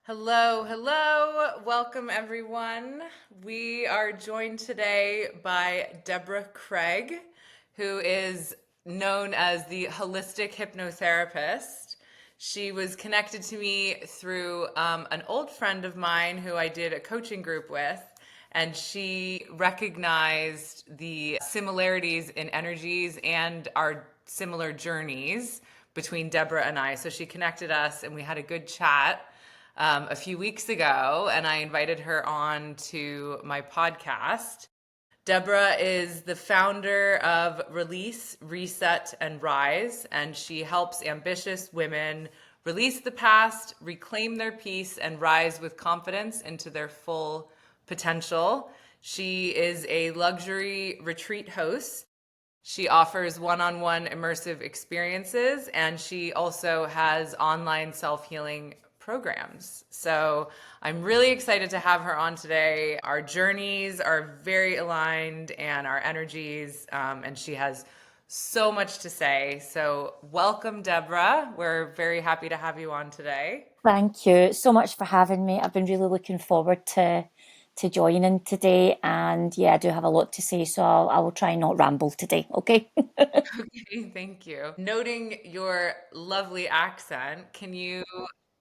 Hello, hello. Welcome, everyone. We are joined today by Deborah Craig, who is known as the Holistic Hypnotherapist. She was connected to me through an old friend of mine who I did a coaching group with, and she recognized the similarities in energies and our similar journeys between Deborah and I. So she connected us, and we had a good chat a few weeks ago, and I invited her on to my podcast. Deborah is the founder of Release, Reset, and Rise, and she helps ambitious women release the past, reclaim their peace, and rise with confidence into their full potential. She is a luxury retreat host. She offers one on one immersive experiences, and she also has online self healing programs. So I'm really excited to have her on today. Our journeys are very aligned and our energies, and she has so much to say. So, welcome, Deborah. We're very happy to have you on today. Thank you so much for having me. I've been really looking forward to joining today, and yeah, I do have a lot to say, so I will try and not ramble today. Okay. Okay, thank you. Noting your lovely accent, can you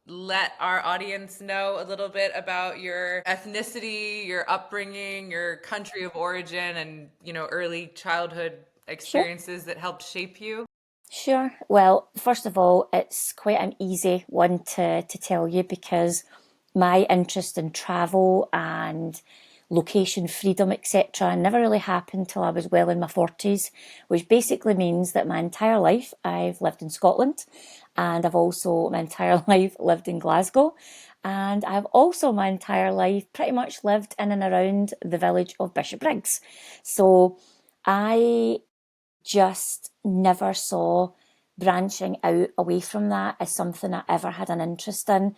let our audience know a little bit about your ethnicity, your upbringing, your country of origin, and early childhood Sure. experiences that helped shape you? Sure. Well, first of all, it's quite an easy one to tell you because my interest in travel and location freedom, etc., never really happened till I was well in my 40s, which basically means that my entire life I've lived in Scotland, and I've also my entire life lived in Glasgow, and I've also my entire life pretty much lived in and around the village of Bishopbriggs. So I just never saw branching out away from that as something I ever had an interest in.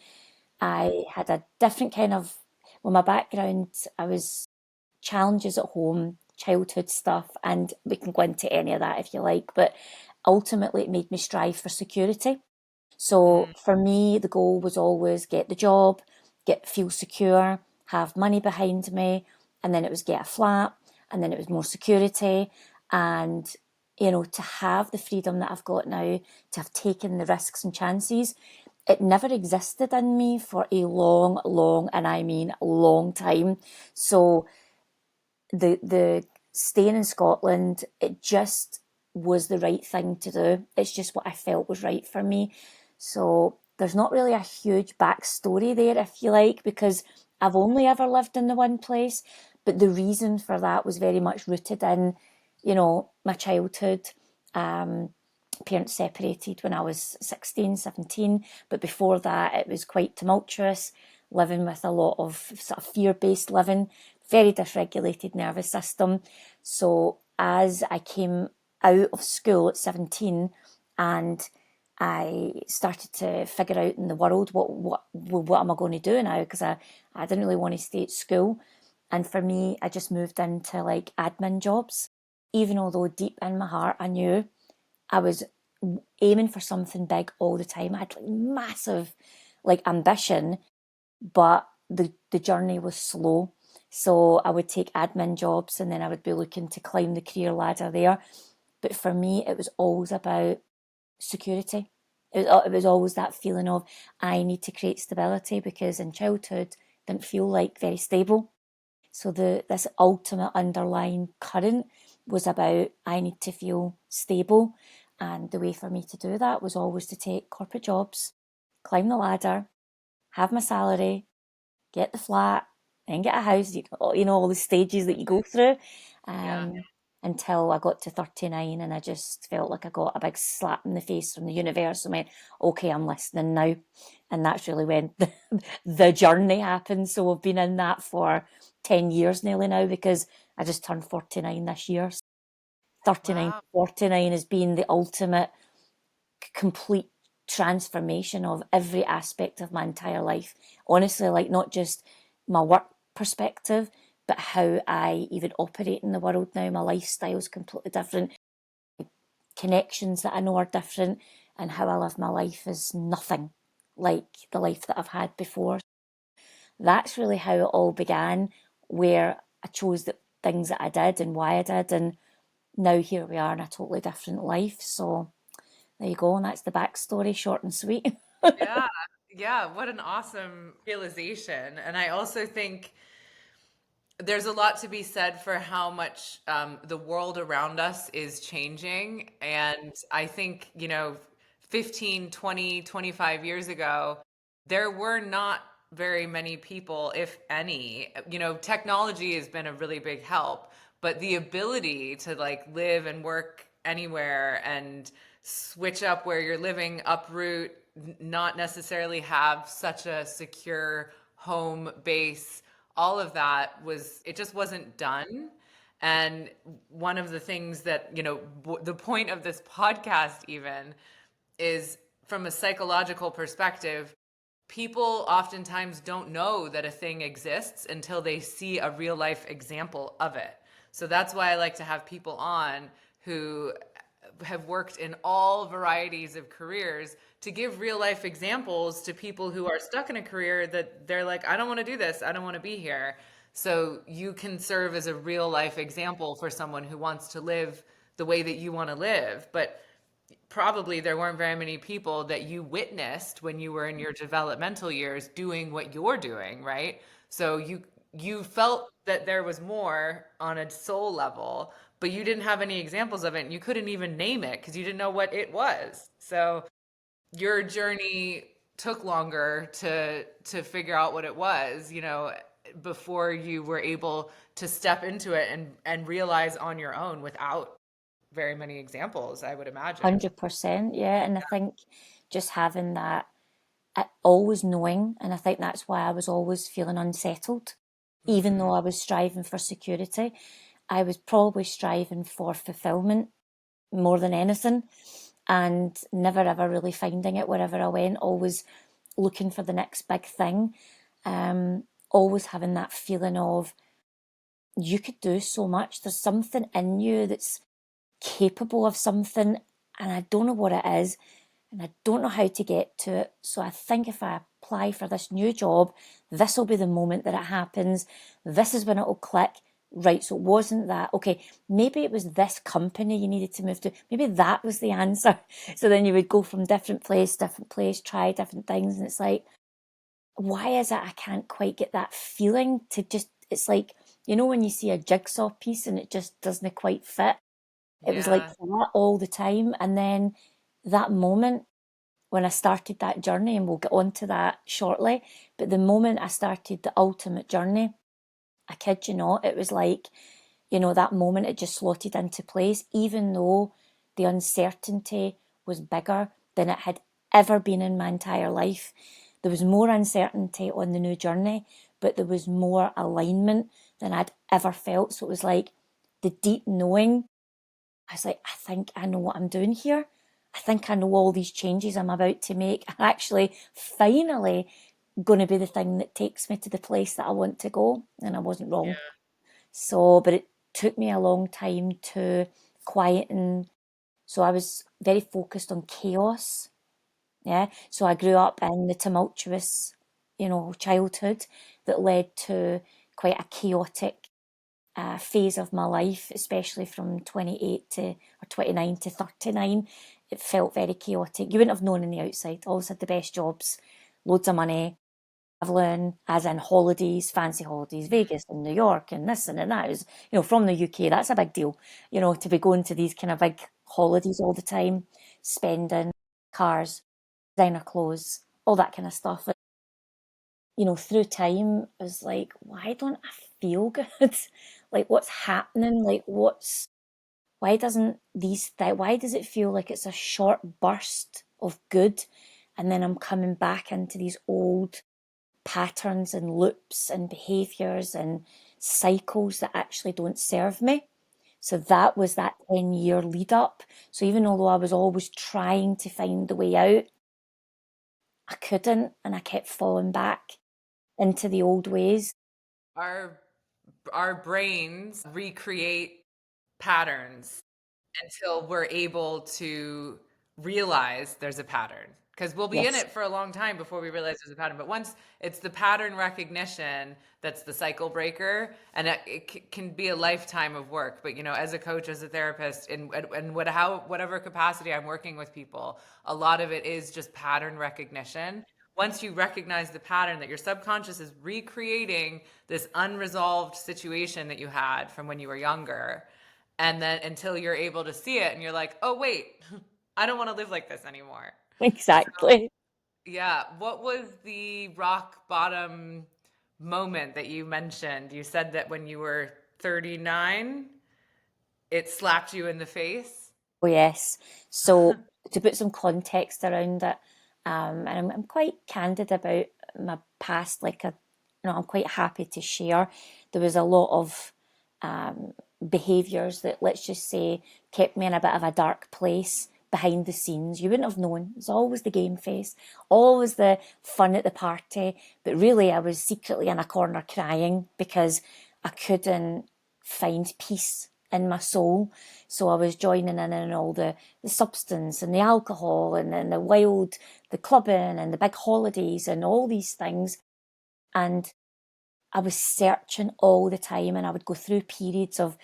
I had a different kind of, well, my background, I was challenges at home, childhood stuff, and we can go into any of that if you like, but ultimately it made me strive for security. So Mm, for me, the goal was always get the job, feel secure, have money behind me, and then it was get a flat, and then it was more security, and to have the freedom that I've got now, to have taken the risks and chances, it never existed in me for a long, long, and I mean long time. So the staying in Scotland, it just was the right thing to do. It's just what I felt was right for me. So there's not really a huge backstory there, if you like, because I've only ever lived in the one place. But the reason for that was very much rooted in, my childhood. Um, Parents separated when I was 16, 17. But before that, it was quite tumultuous, living with a lot of sort of fear based living, very dysregulated nervous system. So as I came out of school at 17 and I started to figure out in the world what am I going to do now, because I didn't really want to stay at school. And for me, I just moved into like admin jobs, even although deep in my heart I knew I was aiming for something big all the time. I had like massive like ambition, but the journey was slow. So I would take admin jobs and then I would be looking to climb the career ladder there. But for me, it was always about security. It was always that feeling of I need to create stability because in childhood didn't feel like very stable. So this ultimate underlying current was about I need to feel stable. And the way for me to do that was always to take corporate jobs, climb the ladder, have my salary, get the flat, then get a house, all the stages that you go through, yeah. um, until I got to 39 and I just felt like I got a big slap in the face from the universe and went, okay, I'm listening now. And that's really when the journey happened. So I've been in that for 10 years nearly now because I just turned 49 this year. 39 to Wow. 49 has been the ultimate complete transformation of every aspect of my entire life. Honestly, like not just my work perspective, but how I even operate in the world now. My lifestyle is completely different. Connections that I know are different, and how I live my life is nothing like the life that I've had before. that's really how it all began, where I chose the things that I did and why I did. And now here we are in a totally different life. So there you go. And that's the backstory, short and sweet. Yeah. Yeah. What an awesome realization. And I also think there's a lot to be said for how much the world around us is changing. And I think, 15, 20, 25 years ago, there were not very many people, if any. Technology has been a really big help, but the ability to like live and work anywhere and switch up where you're living, uproot, not necessarily have such a secure home base, all of that it just wasn't done. And one of the things that, the point of this podcast even is, from a psychological perspective, people oftentimes don't know that a thing exists until they see a real life example of it. So that's why I like to have people on who have worked in all varieties of careers, to give real life examples to people who are stuck in a career that they're like, I don't want to do this, I don't want to be here. So you can serve as a real life example for someone who wants to live the way that you want to live. But probably there weren't very many people that you witnessed when you were in your developmental years doing what you're doing, right? So you felt that there was more on a soul level, but you didn't have any examples of it, and you couldn't even name it because you didn't know what it was. So your journey took longer to figure out what it was, before you were able to step into it and realize on your own without very many examples, I would imagine. 100%. Yeah. And I think just having that, always knowing, and I think that's why I was always feeling unsettled, even Hmm. though I was striving for security. I was probably striving for fulfillment more than anything, and never ever really finding it wherever I went, always looking for the next big thing. Always having that feeling of you could do so much. There's something in you that's capable of something, and I don't know what it is, and I don't know how to get to it. So I think if I apply for this new job, this will be the moment that it happens. This is when it will click. Right, so it wasn't that. Okay, maybe it was this company you needed to move to. Maybe that was the answer. So then you would go from different place, try different things, and it's like, why is it I can't quite get that feeling to just, it's like, when you see a jigsaw piece and it just doesn't quite fit. It was like Yeah. that all the time. And then that moment when I started that journey, and we'll get on to that shortly, but the moment I started the ultimate journey, I kid you not, it was like, that moment it just slotted into place, even though the uncertainty was bigger than it had ever been in my entire life. There was more uncertainty on the new journey, but there was more alignment than I'd ever felt. So it was like the deep knowing. I was like, I think I know what I'm doing here. I think I know all these changes I'm about to make are actually finally going to be the thing that takes me to the place that I want to go. And I wasn't wrong. Yeah. So, but it took me a long time to quieten. So I was very focused on chaos. Yeah. So I grew up in the tumultuous, childhood that led to quite a chaotic phase of my life, especially from 28 to, or 29 to 39. It felt very chaotic. You wouldn't have known on the outside. Always had the best jobs, loads of money, traveling, as in holidays, fancy holidays, Vegas and New York and this and that. It was, from the UK, that's a big deal, to be going to these kind of big holidays all the time, spending, cars, designer clothes, all that kind of stuff. And, through time, I was like, why don't I feel good? Like, what's happening? Like, why doesn't why does it feel like it's a short burst of good? And then I'm coming back into these old patterns and loops and behaviors and cycles that actually don't serve me. So that was that 10-year lead up. So even although I was always trying to find the way out, I couldn't, and I kept falling back into the old ways. Our our brains recreate patterns until we're able to realize there's a pattern. because we'll be in Yes, it for a long time before we realize there's a pattern. But once it's the pattern recognition that's the cycle breaker, and can be a lifetime of work. But as a coach, as a therapist, and whatever capacity I'm working with people, a lot of it is just pattern recognition. Once you recognize the pattern that your subconscious is recreating this unresolved situation that you had from when you were younger, and then until you're able to see it and you're like, oh wait, I don't want to live like this anymore. exactly. Yeah. What was the rock bottom moment that you mentioned? You said that when you were 39, it slapped you in the face. Oh, yes. So to put some context around it, and I'm quite candid about my past, I'm quite happy to share. There was a lot of behaviours that, let's just say, kept me in a bit of a dark place behind the scenes. You wouldn't have known. It's always the game face, always the fun at the party. But really, I was secretly in a corner crying because I couldn't find peace in my soul. So I was joining in all the substance and the alcohol and the wild, the clubbing and the big holidays and all these things. And I was searching all the time, and I would go through periods of,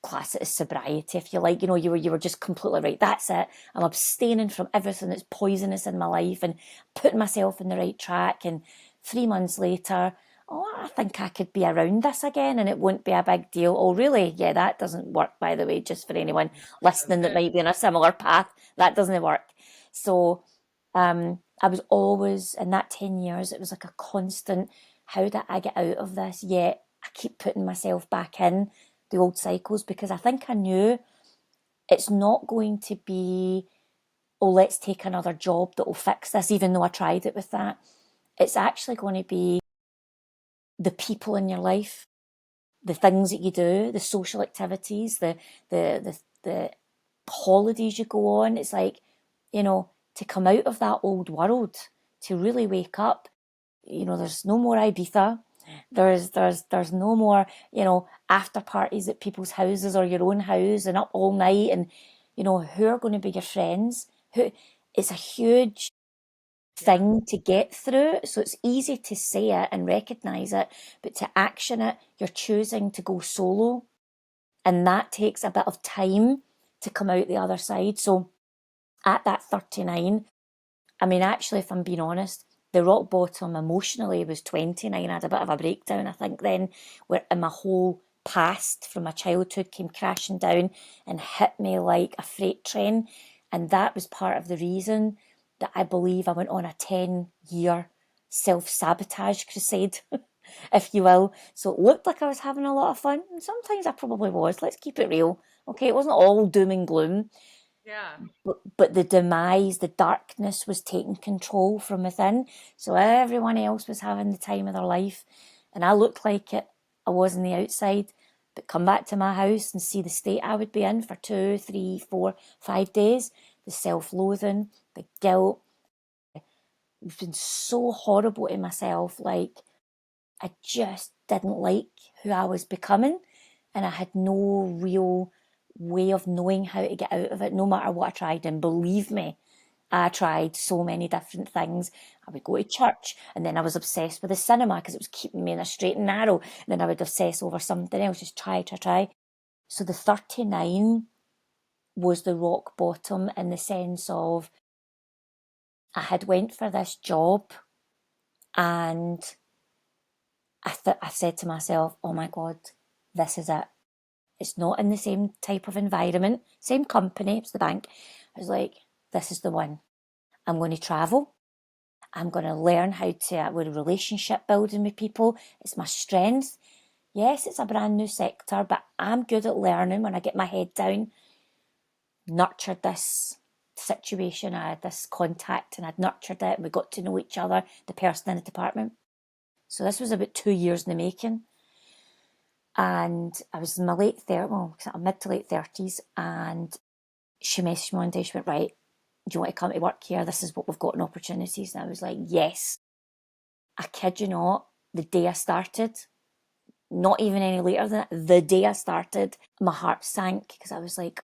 class it as sobriety, if you like. You were just completely right. That's it. I'm abstaining from everything that's poisonous in my life and putting myself in the right track. And 3 months later, oh, I think I could be around this again, and it won't be a big deal. Oh, really? Yeah, that doesn't work, by the way, just for anyone That's listening that good. might be on a similar path. That doesn't work. So I was always, in that 10 years, it was like a constant, how do I get out of this? Yet I keep putting myself back in the old cycles because I think I knew it's not going to be, oh, let's take another job that will fix this, even though I tried it with that. It's actually going to be the people in your life, the things that you do, the social activities, the holidays you go on. It's like, to come out of that old world, to really wake up. There's no more Ibiza. There's no more, after parties at people's houses or your own house and up all night, and who are going to be your friends? Who It's a huge Yeah. thing to get through. So it's easy to say it and recognize it, but to action it, you're choosing to go solo. And that takes a bit of time to come out the other side. So at that 39, I mean, actually, if I'm being honest, the rock bottom emotionally was 29. I had a bit of a breakdown, I think, then, where my whole past from my childhood came crashing down and hit me like a freight train. And that was part of the reason that I believe I went on a 10-year self-sabotage crusade, if you will. So it looked like I was having a lot of fun, and sometimes I probably was. Let's keep it real. Okay, it wasn't all doom and gloom, Yeah. but the demise, the darkness was taking control from within. So everyone else was having the time of their life. And I looked like it. I was on the outside. But come back to my house and see the state I would be in for 2, 3, 4, 5 days. The self loathing, the guilt. It's been so horrible to myself. Like, I just didn't like who I was becoming. And I had no real way of knowing how to get out of it, no matter what I tried. And believe me, I tried so many different things. I would go to church, and then I was obsessed with the cinema because it was keeping me in a straight and narrow. And then I would obsess over something else, just try, try, try. So the 39 was the rock bottom, in the sense of I had went for this job, and I said to myself, oh my God, this is it. It's not in the same type of environment, same company, it's the bank. I was like, this is the one. I'm going to travel. I'm going to learn how to, with relationship building with people. It's my strength. Yes, it's a brand new sector, but I'm good at learning when I get my head down. Nurtured this situation. I had this contact and I'd nurtured it, and we got to know each other, the person in the department. So this was about 2 years in the making. And I was in my late 30s, well, mid to late 30s, and she messaged me one day. She went, right, do you want to come to work here? This is what we've got in opportunities. And I was like, yes. I kid you not, the day I started, not even any later than that, the day I started, my heart sank because I was like,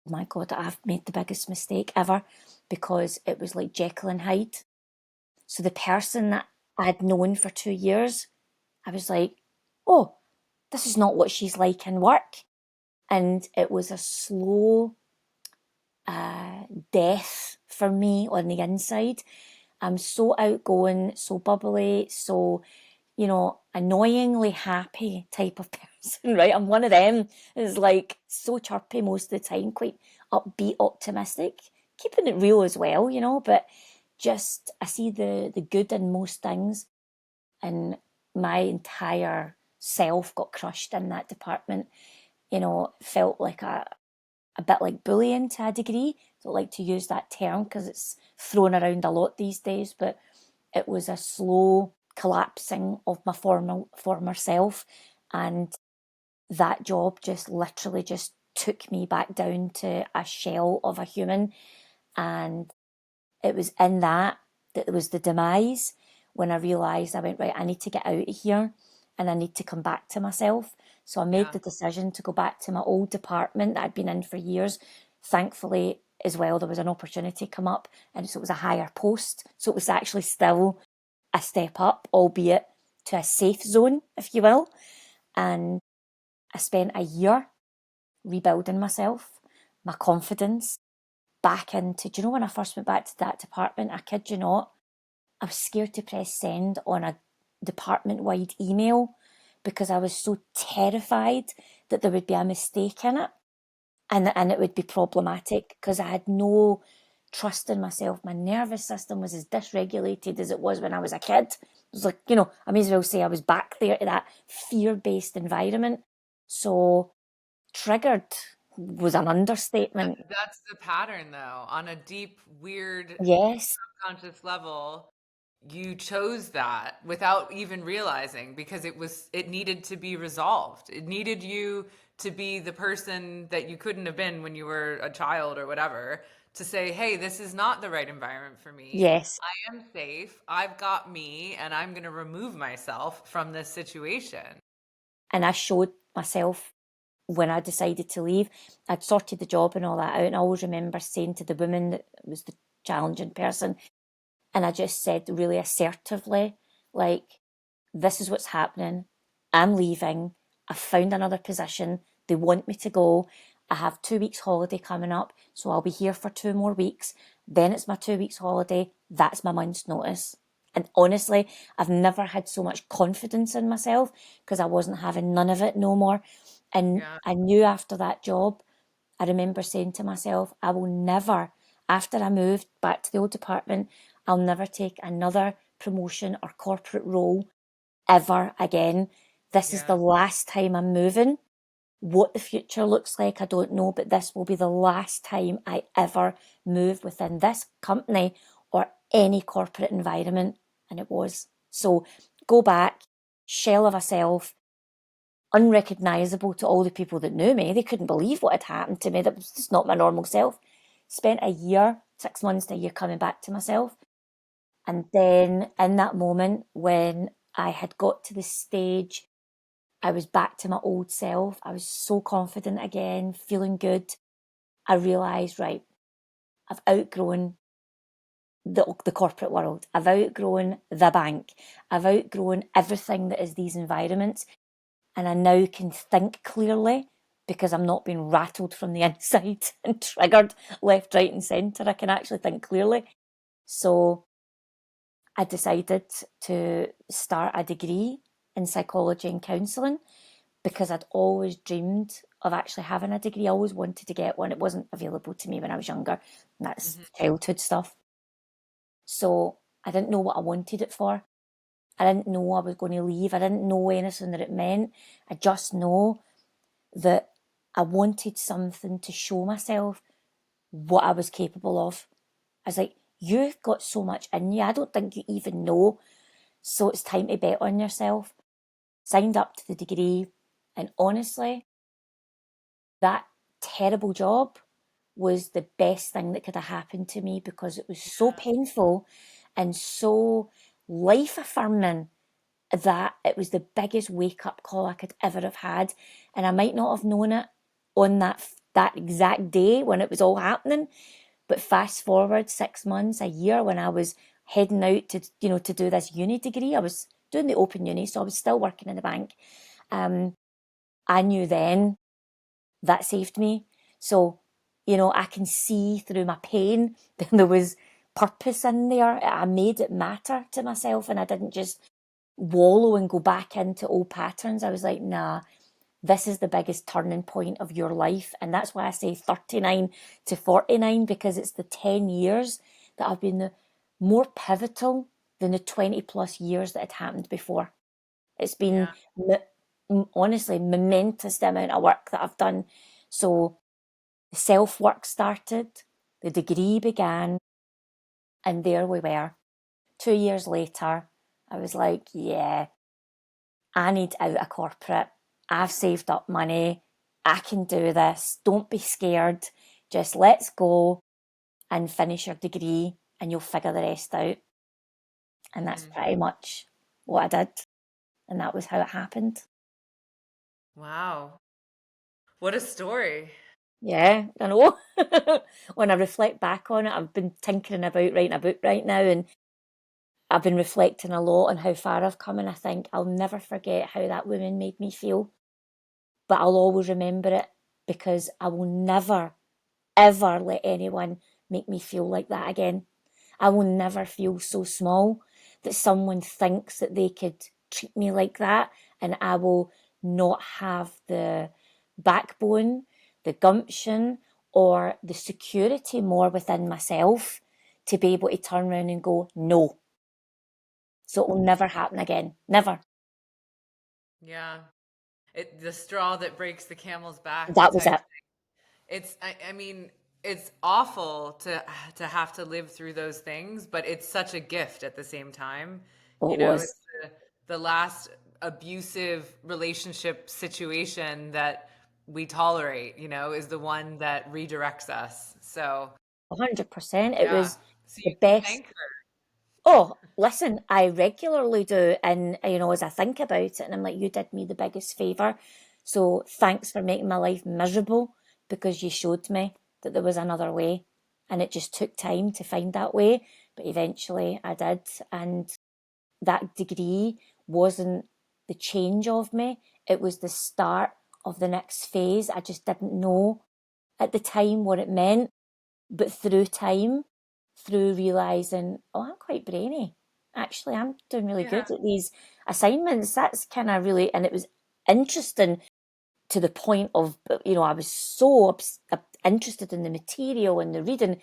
oh my God, I've made the biggest mistake ever. because it was like Jekyll and Hyde. So the person that I had known for 2 years, I was like, oh, this is not what she's like in work. And it was a slow death for me on the inside. I'm so outgoing, so bubbly, so, annoyingly happy type of person, right? I'm one of them who's like so chirpy most of the time, quite upbeat, optimistic, keeping it real as well, but just I see the good in most things, and my entire self got crushed in that department. It felt like a bit like bullying to a degree. I don't like to use that term because it's thrown around a lot these days, but it was a slow collapsing of my former self, and that job just literally just took me back down to a shell of a human. And it was in that it was the demise when I realised, I went, right, I need to get out of here and I need to come back to myself. So I made Yeah. the decision to go back to my old department that I'd been in for years. Thankfully, as well, there was an opportunity come up, and so it was a higher post. So it was actually still a step up, albeit to a safe zone, if you will. And I spent a year rebuilding myself, my confidence back into, do you know, when I first went back to that department, I kid you not, I was scared to press send on a department wide email because I was so terrified that there would be a mistake in it, and it would be problematic because I had no trust in myself. My nervous system was as dysregulated as it was when I was a kid. It was like, I may as well say I was back there to that fear based environment. So, triggered was an understatement. That's the pattern, though. On a deep, weird, Yes, subconscious level, you chose that without even realizing because it needed to be resolved. It needed you to be the person that you couldn't have been when you were a child or whatever, to say, hey, this is not the right environment for me. yes. I am safe. I've got me, and I'm going to remove myself from this situation. And I showed myself when I decided to leave. I'd sorted the job and all that out. And I always remember saying to the woman that was the challenging person, and I just said really assertively, like, this is what's happening. I'm leaving. I've found another position. They want me to go. I have 2 weeks holiday coming up, so I'll be here for 2 more weeks. Then it's my 2 weeks holiday. That's my month's notice. And honestly, I've never had so much confidence in myself because I wasn't having none of it no more. And Yeah. I knew after that job, I remember saying to myself, I will never, after I moved back to the old department, I'll never take another promotion or corporate role ever again. This is the Yeah. last time I'm moving. What the future looks like, I don't know, but this will be the last time I ever move within this company or any corporate environment. And it was. So go back, shell of a self, unrecognisable to all the people that knew me. They couldn't believe what had happened to me. That was just not my normal self. Spent a year, 6 months to a year coming back to myself. And then in that moment when I had got to the stage, I was back to my old self. I was so confident again, feeling good. I realised, right, I've outgrown the corporate world. I've outgrown the bank. I've outgrown everything that is these environments. And I now can think clearly because I'm not being rattled from the inside and triggered left, right, and centre. I can actually think clearly. So I decided to start a degree in psychology and counselling because I'd always dreamed of actually having a degree. I always wanted to get one. It wasn't available to me when I was younger. And that's Hmm. childhood stuff. So I didn't know what I wanted it for. I didn't know I was going to leave. I didn't know anything that it meant. I just know that I wanted something to show myself what I was capable of. I was like, you've got so much in you. I don't think you even know. So it's time to bet on yourself. Signed up to the degree. And honestly, that terrible job was the best thing that could have happened to me because it was so Yeah. painful and so life affirming that it was the biggest wake up call I could ever have had. And I might not have known it on that exact day when it was all happening, But fast forward 6 months, a year, when I was heading out to, to do this uni degree, I was doing the open uni, so I was still working in the bank. Um, I knew then that saved me. So, I can see through my pain that there was purpose in there. I made it matter to myself, and I didn't just wallow and go back into old patterns. I was like, nah, this is the biggest turning point of your life. And that's why I say 39 to 49, because it's the 10 years that have been the more pivotal than the 20 plus years that had happened before. It's been Yeah. honestly momentous, the amount of work that I've done. So the self work started, the degree began, and there we were. 2 years later, I was like, yeah, I need out of corporate. I've saved up money. I can do this. Don't be scared. Just let's go and finish your degree and you'll figure the rest out. And that's Mm. pretty much what I did. And that was how it happened. Wow. What a story. Yeah, I know. When I reflect back on it, I've been tinkering about writing a book right now, and I've been reflecting a lot on how far I've come. And I think I'll never forget how that woman made me feel, but I'll always remember it because I will never, ever let anyone make me feel like that again. I will never feel so small that someone thinks that they could treat me like that, and I will not have the backbone, the gumption, or the security more within myself to be able to turn around and go, no. So it will never happen again. Never. Yeah. The straw that breaks the camel's back That was type. it. I mean, it's awful to have to live through those things, but it's such a gift at the same time. What You it know, was. it's the last abusive relationship situation that we tolerate, is the one that redirects us. So, 100%. It yeah. was So the you best. thank her. Oh, listen, I regularly do. And, as I think about it, and I'm like, you did me the biggest favour. So thanks for making my life miserable, because you showed me that there was another way. And it just took time to find that way. But eventually I did. And that degree wasn't the change of me, it was the start of the next phase. I just didn't know at the time what it meant. But through time, through realizing, oh, I'm quite brainy. Actually, I'm doing really Yeah. good at these assignments. That's kind of really, and it was interesting to the point of, I was so interested in the material and the reading.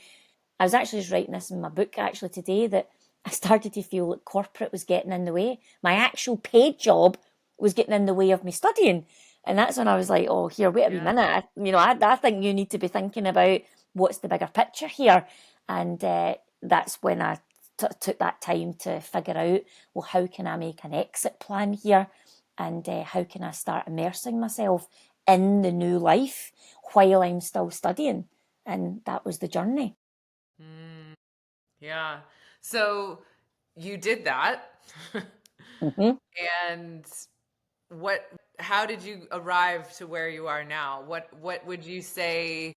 I was actually just writing this in my book actually today, that I started to feel like corporate was getting in the way. My actual paid job was getting in the way of me studying. And that's when I was like, oh, here, wait a wee Yeah. minute. I think you need to be thinking about what's the bigger picture here. And that's when I took that time to figure out, well, how can I make an exit plan here? And how can I start immersing myself in the new life while I'm still studying? And that was the journey. Mm, yeah. So you did that. Hmm. And what how did you arrive to where you are now? What would you say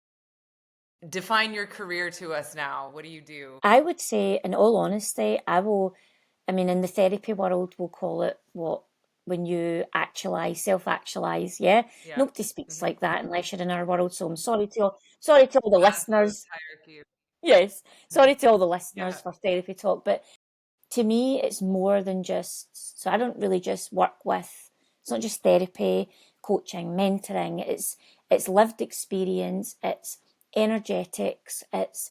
define your career to us now? What do you do? I would say, in all honesty, I mean, in the therapy world, we'll call it what, when you actualize, self actualize. Yeah. Yeah. Nobody speaks Hmm. like that unless you're in our world. So I'm sorry to all the Maslow's listeners. hierarchy. Yes. Sorry to all the listeners Yeah. for therapy talk. But to me, it's more than just, so I don't really just work with, it's not just therapy, coaching, mentoring. It's lived experience. It's energetics. It's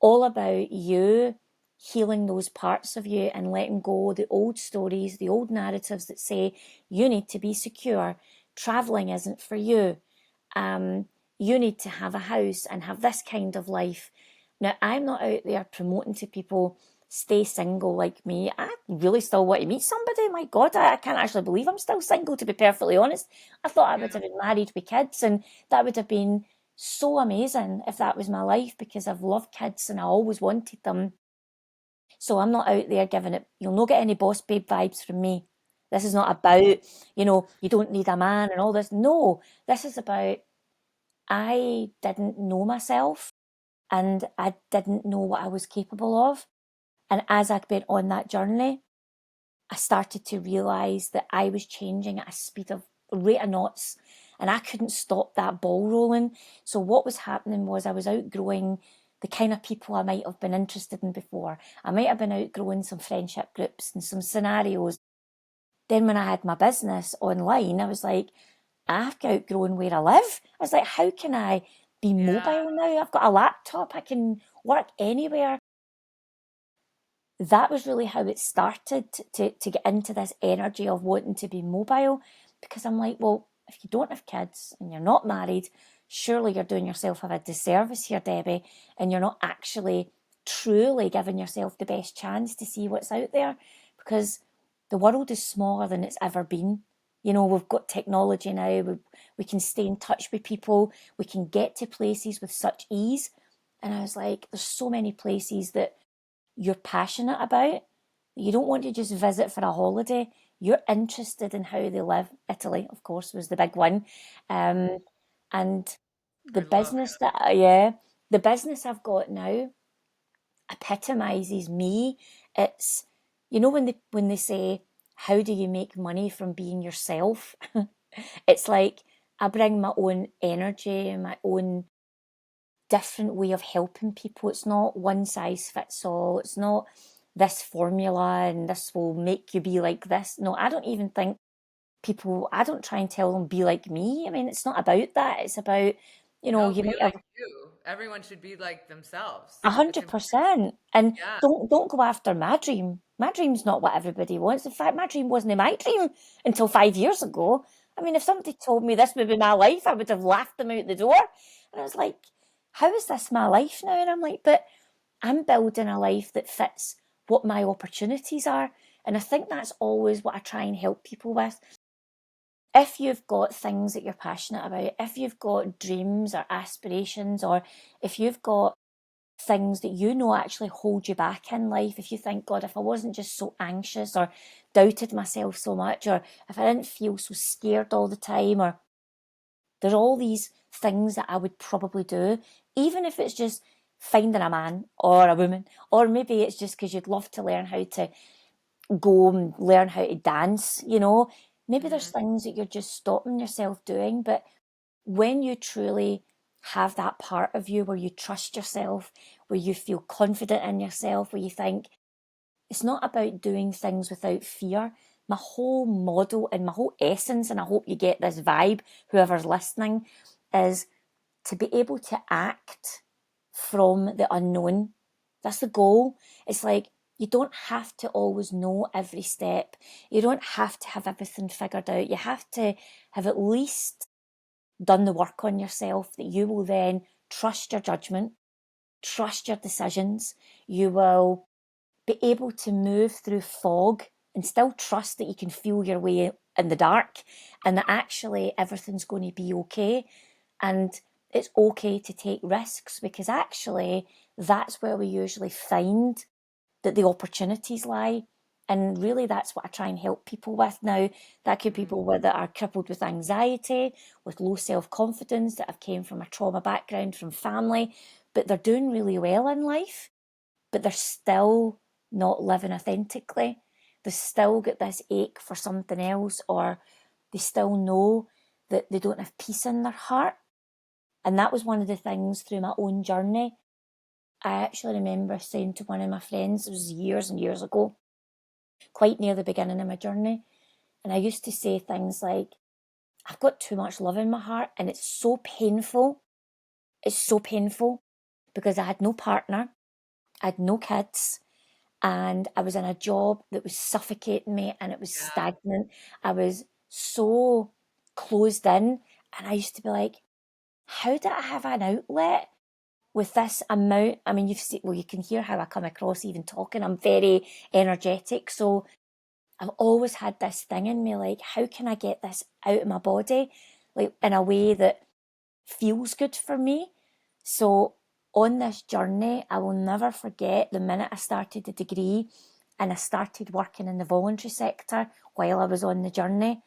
all about you healing those parts of you and letting go the old stories, the old narratives that say you need to be secure, traveling isn't for you, um, you need to have a house and have this kind of life. Now, I'm not out there promoting to people stay single like me. I really still want to meet somebody. My God, I can't actually believe I'm still single, to be perfectly honest. I thought I Yeah. would have been married with kids, and that would have been so amazing if that was my life, because I've loved kids and I always wanted them. So I'm not out there giving it, you'll not get any boss babe vibes from me. This is not about, you don't need a man and all this. No, this is about, I didn't know myself. and I didn't know what I was capable of. And as I went on that journey, I started to realise that I was changing at a speed of rate of knots, and I couldn't stop that ball rolling. So what was happening was I was outgrowing the kind of people I might have been interested in before. I might have been outgrowing some friendship groups and some scenarios. Then when I had my business online, I was like, I've outgrown where I live. I was like, how can I be Yeah. mobile now? I've got a laptop, I can work anywhere. That was really how it started to get into this energy of wanting to be mobile, because I'm like, well, if you don't have kids and you're not married, surely you're doing yourself a disservice here, Debbie, and you're not actually truly giving yourself the best chance to see what's out there, because the world is smaller than it's ever been. You know, we've got technology now, we can stay in touch with people, we can get to places with such ease. And I was like, there's so many places that you're passionate about. You don't want to just visit for a holiday. You're interested in how they live. Italy, of course, was the big one. And the I love business it. yeah, the business I've got now epitomizes me. It's, you know, when they say, how do you make money from being yourself? It's like I bring my own energy and my own different way of helping people. It's not one size fits all. It's not this formula and this will make you be like this. No, I don't even think I don't try and tell them be like me. I mean, it's not about that. It's about, No, you be might have like you. Everyone should be like themselves. It's important. 100%. And Yeah. don't go after my dream. My dream's not what everybody wants. In fact, my dream wasn't my dream until 5 years ago. I mean, if somebody told me this would be my life, I would have laughed them out the door. And I was like, how is this my life now? And I'm like, but I'm building a life that fits what my opportunities are. And I think that's always what I try and help people with. If you've got things that you're passionate about, if you've got dreams or aspirations, or if you've got things that you know actually hold you back in life, if you think, God, if I wasn't just so anxious or doubted myself so much, or if I didn't feel so scared all the time, or there's all these things that I would probably do, even if it's just finding a man or a woman, or maybe it's just because you'd love to learn how to go and learn how to dance, you know. Maybe there's Hmm. things that you're just stopping yourself doing, but when you truly have that part of you where you trust yourself, where you feel confident in yourself, where you think it's not about doing things without fear. My whole model and my whole essence, and I hope you get this vibe, whoever's listening, is to be able to act from the unknown. That's the goal. It's like you don't have to always know every step. You don't have to have everything figured out. You have to have at least done the work on yourself, that you will then trust your judgment, trust your decisions. You will be able to move through fog and still trust that you can feel your way in the dark, and that actually everything's going to be okay. And it's okay to take risks, because actually that's where we usually find that the opportunities lie. And really, that's what I try and help people with now. That could be Hmm. people that are crippled with anxiety, with low self confidence, that have came from a trauma background, from family, but they're doing really well in life, but they're still not living authentically. They still get this ache for something else, or they still know that they don't have peace in their heart. And that was one of the things through my own journey. I actually remember saying to one of my friends, it was years and years ago, quite near the beginning of my journey, and I used to say things like, I've got too much love in my heart, and it's so painful. It's so painful because I had no partner, I had no kids, and I was in a job that was suffocating me and it was Yeah. stagnant. I was so closed in, and I used to be like, how do I have an outlet with this amount? I mean, you've seen, well, you can hear how I come across even talking. I'm very energetic. So I've always had this thing in me, like, how can I get this out of my body, like in a way that feels good for me? So on this journey, I will never forget the minute I started the degree and I started working in the voluntary sector while I was on the journey.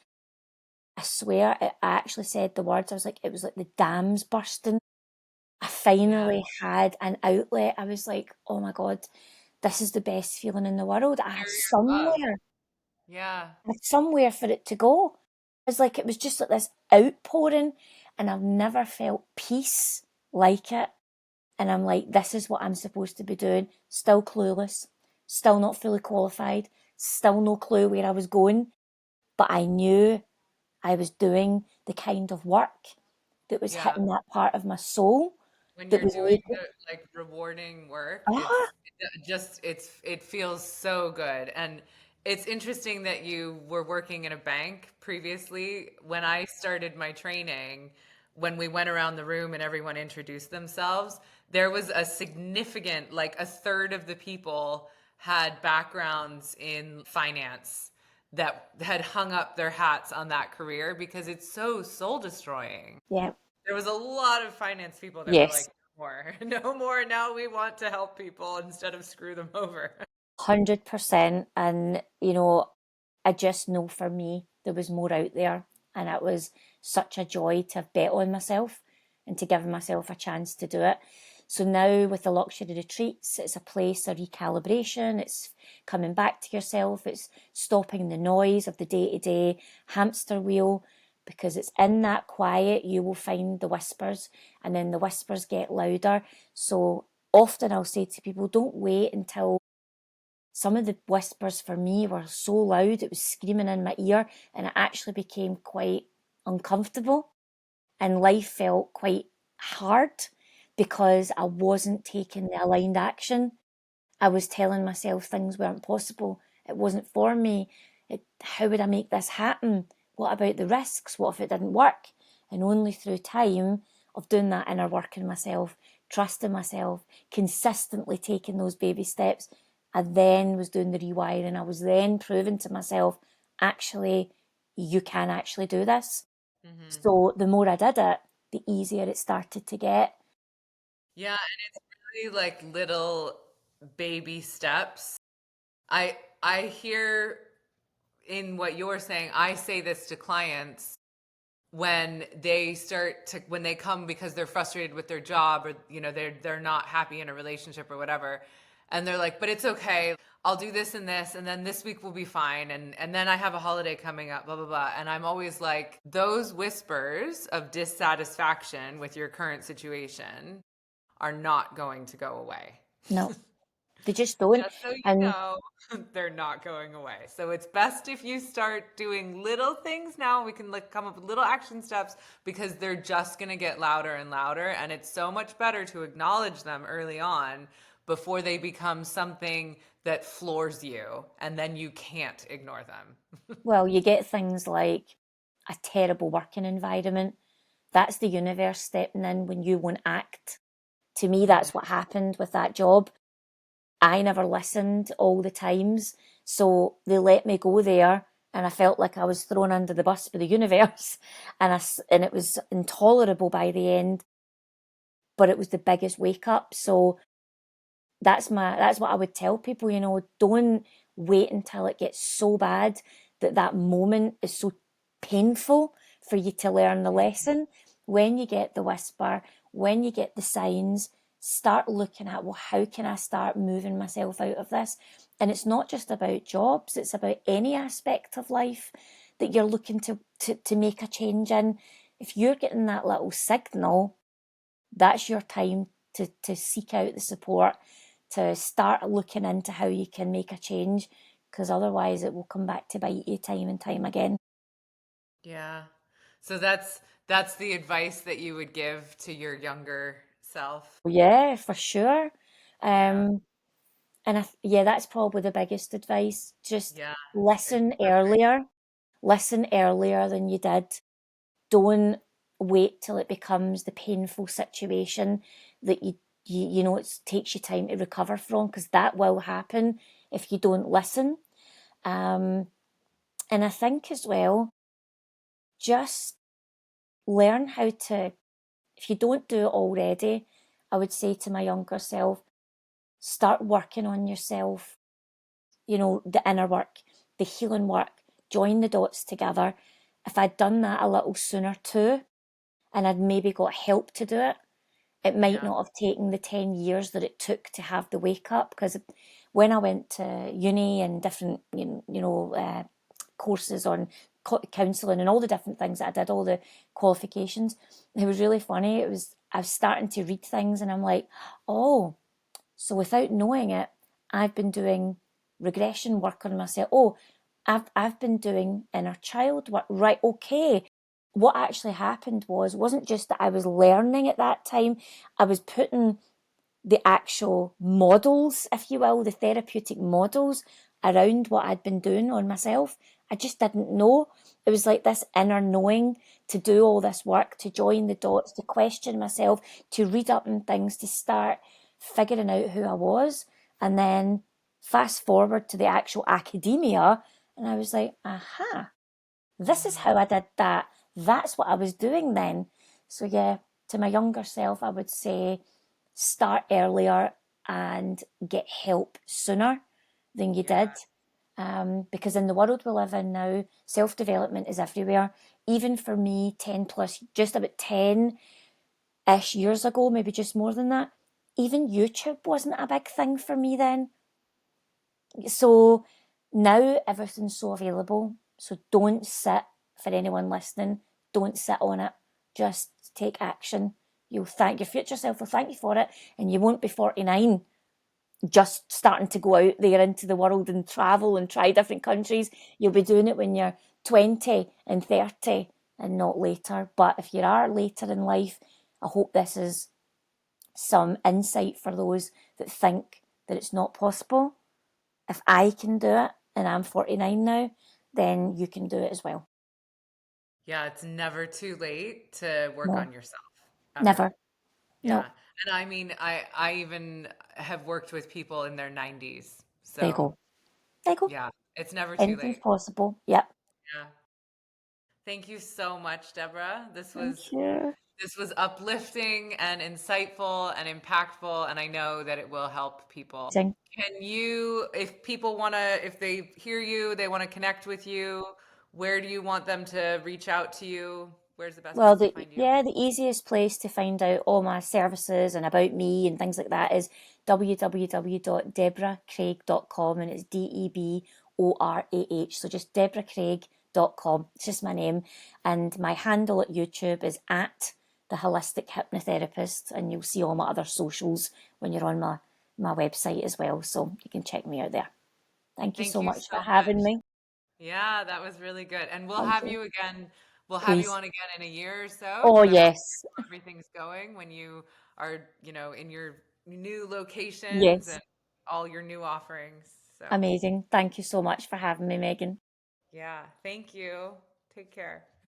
I swear, I actually said the words, I was like, it was like the dams bursting. I Yeah. finally had an outlet. I was like, oh my God, this is the best feeling in the world. Share your love. Yeah. I had somewhere for it to go. It's like it was just like this outpouring, and I've never felt peace like it. And I'm like, this is what I'm supposed to be doing. Still clueless, still not fully qualified, still no clue where I was going. But I knew I was doing the kind of work that was Yeah. hitting that part of my soul When that you're was doing able. the like rewarding work, Ah, it feels so good. And it's interesting that you were working in a bank previously. When I started my training, when we went around the room and everyone introduced themselves, there was a significant, like a third of the people had backgrounds in finance that had hung up their hats on that career because it's so soul destroying. yeah, There was a lot of finance people that were like, yes, no more, no more. Now we want to help people instead of screw them over. 100%. And, I just know for me, there was more out there. And it was such a joy to have bet on myself and to give myself a chance to do it. So now with the luxury retreats, it's a place of recalibration. It's coming back to yourself. It's stopping the noise of the day to day hamster wheel, because it's in that quiet you will find the whispers, and then the whispers get louder. So often I'll say to people, don't wait until some of the whispers for me were so loud, it was screaming in my ear, and it actually became quite uncomfortable. And life felt quite hard because I wasn't taking the aligned action. I was telling myself things weren't possible. It wasn't for me. How would I make this happen? What about the risks? What if it didn't work? And only through time of doing that inner work in myself, trusting myself, consistently taking those baby steps, I then was doing the rewiring. I was then proving to myself, actually, you can actually do this. Hmm. So the more I did it, the easier it started to get. Yeah, and it's really like little baby steps. I hear in what you're saying, I say this to clients when when they come because they're frustrated with their job, or they're not happy in a relationship or whatever, and they're like, but it's okay, I'll do this and this, and then this week will be fine, and then I have a holiday coming up, blah blah blah. And I'm always like, those whispers of dissatisfaction with your current situation are not going to go away. No, they just don't. Just so you And know, they're not going away. So it's best if you start doing little things now. We can like come up with little action steps, because they're just going to get louder and louder. And it's so much better to acknowledge them early on before they become something that floors you and then you can't ignore them. well, you get things like a terrible working environment. That's the universe stepping in when you won't act. To me, that's what happened with that job. I never listened all the times, so they let me go there, and I felt like I was thrown under the bus by the universe, and it was intolerable by the end. But it was the biggest wake up. So that's what I would tell people. Don't wait until it gets so bad that that moment is so painful for you to learn the lesson. When you get the whisper, when you get the signs, start looking at, well, how can I start moving myself out of this? And it's not just about jobs, it's about any aspect of life that you're looking to make a change in. If you're getting that little signal, that's your time to seek out the support, to start looking into how you can make a change, because otherwise it will come back to bite you time and time again. Yeah. So that's the advice that you would give to your younger self. Yeah, for sure. Yeah. Um, and yeah, that's probably the biggest advice. Just Yeah. It's listen perfect. earlier. Listen earlier than you did. Don't wait till it becomes the painful situation that it takes you time to recover from, because that will happen if you don't listen. Um, and I think as well, just learn how to, if you don't do it already, I would say to my younger self, start working on yourself, the inner work, the healing work, join the dots together. If I'd done that a little sooner too, and I'd maybe got help to do it, It might Yeah. not have taken the 10 years that it took to have the wake up, because when I went to uni and different, courses on counselling and all the different things that I did, all the qualifications, it was really funny. I was starting to read things and I'm like, oh, so without knowing it, I've been doing regression work on myself. Oh, I've been doing inner child work. Right, okay. What actually happened wasn't just that I was learning at that time, I was putting the actual models, if you will, the therapeutic models around what I'd been doing on myself. I just didn't know. It was like this inner knowing to do all this work, to join the dots, to question myself, to read up on things, to start figuring out who I was. And then fast forward to the actual academia, and I was like, aha, this is Hmm. how I did that. That's what I was doing then. So, yeah, to my younger self, I would say start earlier and get help sooner than you Yeah. did. Because in the world we live in now, self development is everywhere. Even for me, 10 plus, just about 10 ish years ago, maybe just more than that, even YouTube wasn't a big thing for me then. So now everything's so available. So don't sit, for anyone listening, don't sit on it. Just take action. You'll thank your future self will thank you for it, and you won't be 49 just starting to go out there into the world and travel and try different countries. You'll be doing it when you're 20 and 30 and not later. But if you are later in life, I hope this is some insight for those that think that it's not possible. If I can do it and I'm 49 now, then you can do it as well. Yeah, it's never too late to work No, on yourself, ever. never. Yeah. No, And I mean, I even have worked with people in their 90s. there you So, go. There you go. yeah, it's never too Anything's late. possible. Yep. Yeah. Thank you so much, Deborah. Thank you. This was uplifting and insightful and impactful, and I know that it will help people. Amazing. Can you, if people want to, if they hear you, they want to connect with you, where do you want them to reach out to you? Where's the best Well, place to find you? the easiest place to find out all my services and about me and things like that is www.deborahcraig.com, and it's DEBORAH. So just deborahcraig.com. It's just my name. And my handle at YouTube is at the Holistic Hypnotherapist, and you'll see all my other socials when you're on my website as well. So you can check me out there. Thank you Thank so you much for so having much. me. Yeah, that was really good. And we'll Thank have you. you again. We'll have you Please. on again in a year or so Oh, because I want to hear yes. how everything's going when you are, in your new locations Yes. and all your new offerings. So, Amazing. Thank you so much for having me, Megan. yeah, thank you. Take care.